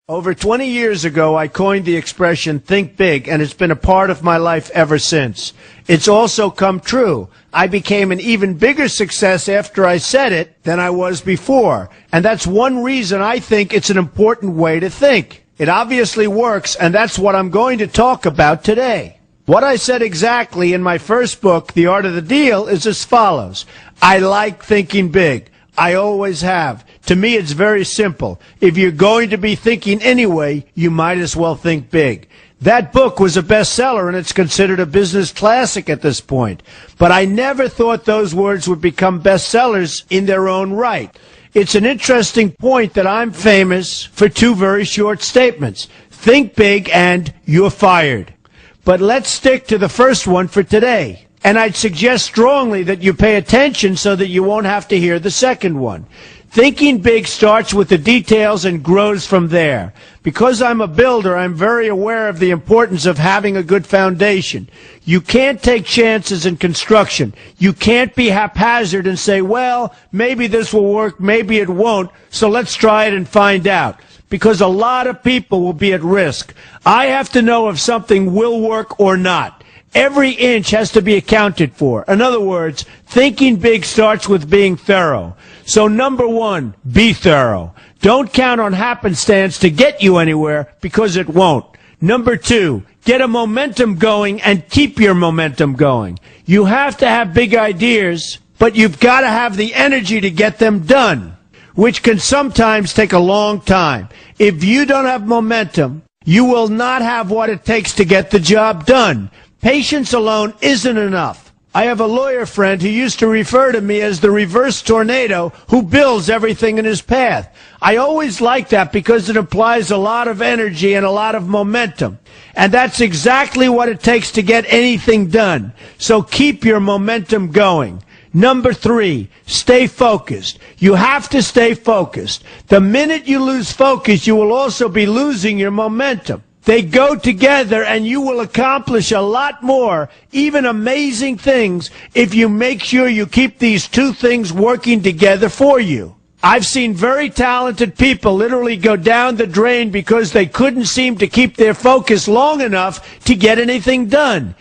Over 20 years ago, I coined the expression, think big, and it's been a part of my life ever since. It's also come true. I became an even bigger success after I said it than I was before. And that's one reason I think it's an important way to think. It obviously works, and that's what I'm going to talk about today. What I said exactly in my first book, The Art of the Deal, is as follows. I like thinking big. I always have. To me, it's very simple. If you're going to be thinking anyway, you might as well think big. That book was a bestseller, and it's considered a business classic at this point. But I never thought those words would become bestsellers in their own right. It's an interesting point that I'm famous for two very short statements. Think big and you're fired. But let's stick to the first one for today. And I'd suggest strongly that you pay attention so that you won't have to hear the second one. Thinking big starts with the details and grows from there. Because I'm a builder, I'm very aware of the importance of having a good foundation. You can't take chances in construction. You can't be haphazard and say, well, maybe this will work, maybe it won't, so let's try it and find out. Because a lot of people will be at risk. I have to know if something will work or not. Every inch has to be accounted for. In other words, thinking big starts with being thorough. So number one, be thorough. Don't count on happenstance to get you anywhere because it won't. Number two, get a momentum going and keep your momentum going. You have to have big ideas, but you've got to have the energy to get them done, which can sometimes take a long time. If you don't have momentum, you will not have what it takes to get the job done. Patience alone isn't enough. I have a lawyer friend who used to refer to me as the reverse tornado who builds everything in his path. I always like that because it implies a lot of energy and a lot of momentum. And that's exactly what it takes to get anything done. So keep your momentum going. Number three, stay focused. You have to stay focused. The minute you lose focus, you will also be losing your momentum. They go together, and you will accomplish a lot more, even amazing things, if you make sure you keep these two things working together for you. I've seen very talented people literally go down the drain because they couldn't seem to keep their focus long enough to get anything done.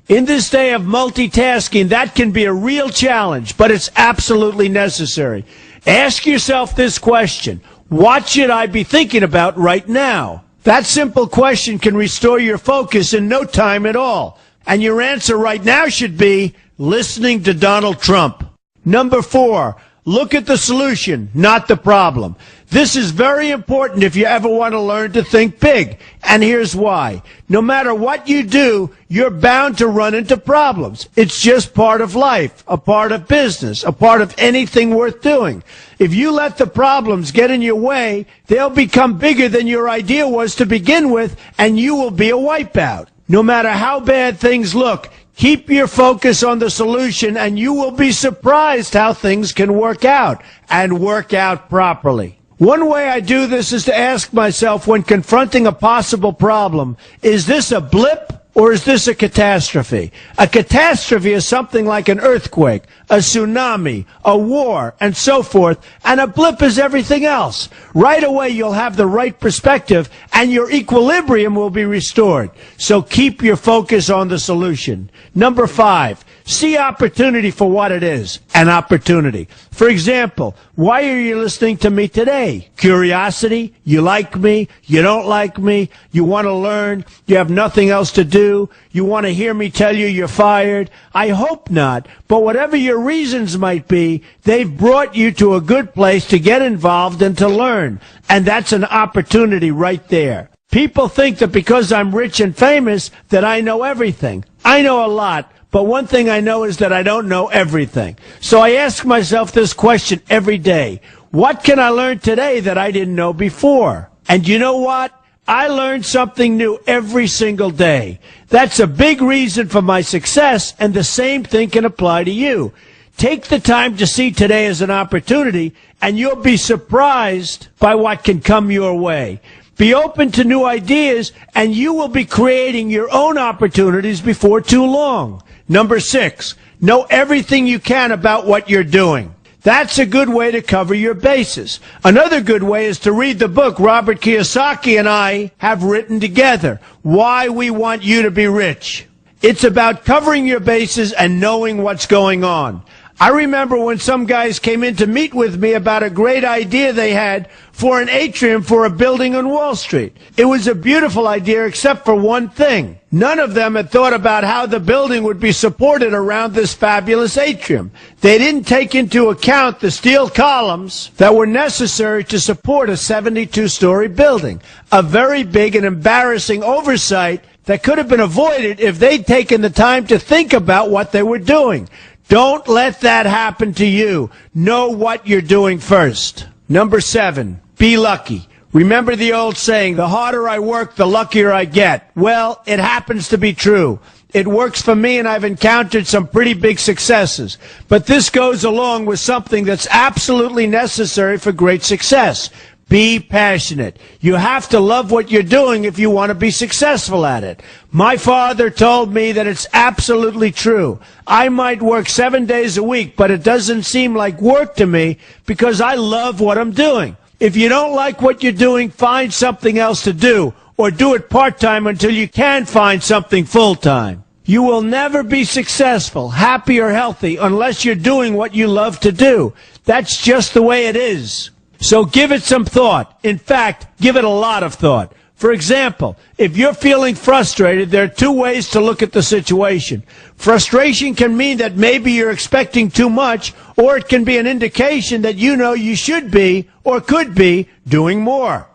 In this day of multitasking, that can be a real challenge, but it's absolutely necessary. Ask yourself this question: what should I be thinking about right now? That simple question can restore your focus in no time at all. And your answer right now should be listening to Donald Trump. Number four, look at the solution, not the problem. This is very important if you ever want to learn to think big. And here's why. No matter what you do, you're bound to run into problems. It's just part of life, a part of business, a part of anything worth doing. If you let the problems get in your way, they'll become bigger than your idea was to begin with, and you will be a wipeout. No matter how bad things look, keep your focus on the solution, and you will be surprised how things can work out, and work out properly. One way I do this is to ask myself when confronting a possible problem, is this a blip or is this a catastrophe? A catastrophe is something like an earthquake, a tsunami, a war, and so forth, and a blip is everything else. Right away you'll have the right perspective and your equilibrium will be restored. So keep your focus on the solution. Number five, see opportunity for what it is, an opportunity. For example, why are you listening to me today? Curiosity? You like me? You don't like me? You want to learn? You have nothing else to do? You want to hear me tell you you're fired? I hope not, but whatever your reasons might be, they've brought you to a good place to get involved and to learn. And that's an opportunity right there. People think that because I'm rich and famous that I know everything. I know a lot. But one thing I know is that I don't know everything. So I ask myself this question every day. What can I learn today that I didn't know before? And you know what? I learn something new every single day. That's a big reason for my success, and the same thing can apply to you. Take the time to see today as an opportunity, and you'll be surprised by what can come your way. Be open to new ideas, and you will be creating your own opportunities before too long. Number six, know everything you can about what you're doing. That's a good way to cover your bases. Another good way is to read the book Robert Kiyosaki and I have written together, Why We Want You to Be Rich. It's about covering your bases and knowing what's going on. I remember when some guys came in to meet with me about a great idea they had for an atrium for a building on Wall Street. It was a beautiful idea except for one thing. None of them had thought about how the building would be supported around this fabulous atrium. They didn't take into account the steel columns that were necessary to support a 72-story building. A very big and embarrassing oversight that could have been avoided if they'd taken the time to think about what they were doing. Don't let that happen to you. Know what you're doing first. Number 7, be lucky. Remember the old saying, the harder I work, the luckier I get. Well, it happens to be true. It works for me, and I've encountered some pretty big successes. But this goes along with something that's absolutely necessary for great success. Be passionate. You have to love what you're doing if you want to be successful at it. My father told me that it's absolutely true. I might work 7 days a week, but it doesn't seem like work to me because I love what I'm doing. If you don't like what you're doing, find something else to do, or do it part-time until you can find something full-time. You will never be successful, happy, or healthy unless you're doing what you love to do. That's just the way it is. So give it some thought. In fact, give it a lot of thought. For example, if you're feeling frustrated, there are 2 ways to look at the situation. Frustration can mean that maybe you're expecting too much, or it can be an indication that you know you should be, or could be, doing more.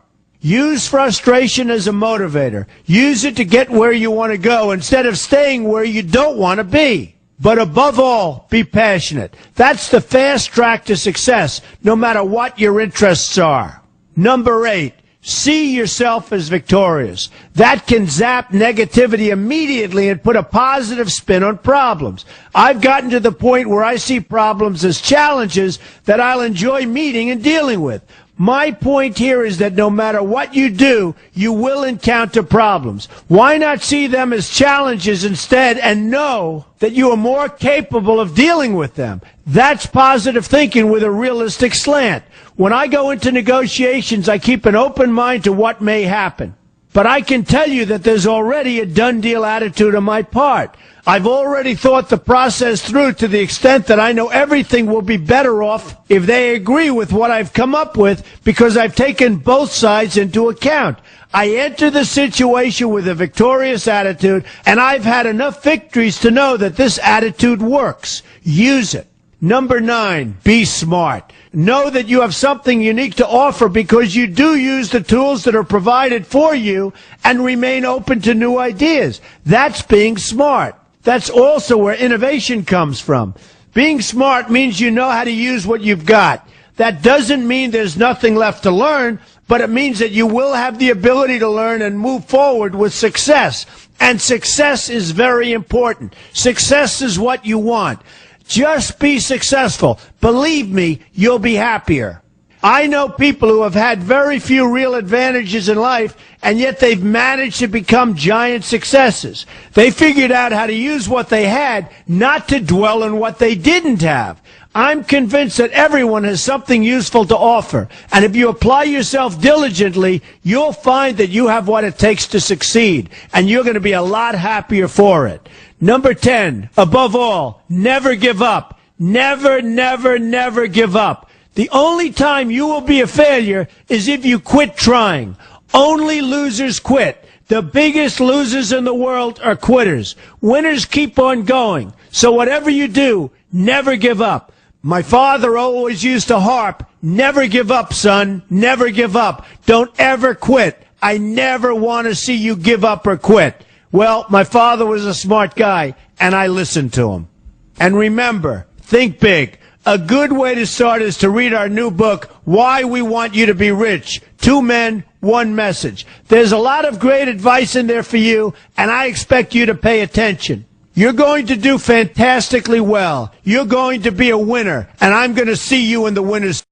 Use frustration as a motivator. Use it to get where you want to go instead of staying where you don't want to be. But above all, be passionate. That's the fast track to success, no matter what your interests are. Number 8, see yourself as victorious. That can zap negativity immediately and put a positive spin on problems. I've gotten to the point where I see problems as challenges that I'll enjoy meeting and dealing with. My point here is that no matter what you do, you will encounter problems. Why not see them as challenges instead and know that you are more capable of dealing with them? That's positive thinking with a realistic slant. When I go into negotiations, I keep an open mind to what may happen. But I can tell you that there's already a done deal attitude on my part. I've already thought the process through to the extent that I know everything will be better off if they agree with what I've come up with because I've taken both sides into account. I enter the situation with a victorious attitude, and I've had enough victories to know that this attitude works. Use it. Number 9, be smart. Know that you have something unique to offer because you do use the tools that are provided for you and remain open to new ideas. That's being smart. That's also where innovation comes from. Being smart means you know how to use what you've got. That doesn't mean there's nothing left to learn, but it means that you will have the ability to learn and move forward with success. And success is very important. Success is what you want. Just be successful. Believe me, you'll be happier. I know people who have had very few real advantages in life, and yet they've managed to become giant successes. They figured out how to use what they had, not to dwell on what they didn't have. I'm convinced that everyone has something useful to offer, and if you apply yourself diligently, you'll find that you have what it takes to succeed, and you're going to be a lot happier for it. Number 10, above all, never give up. Never, never, never give up. The only time you will be a failure is if you quit trying. Only losers quit. The biggest losers in the world are quitters. Winners keep on going. So whatever you do, never give up. My father always used to harp, never give up, son, never give up. Don't ever quit. I never want to see you give up or quit. Well, my father was a smart guy, and I listened to him. And remember, think big. A good way to start is to read our new book, Why We Want You to Be Rich. 2 men, 1 message. There's a lot of great advice in there for you, and I expect you to pay attention. You're going to do fantastically well. You're going to be a winner, and I'm going to see you in the winners.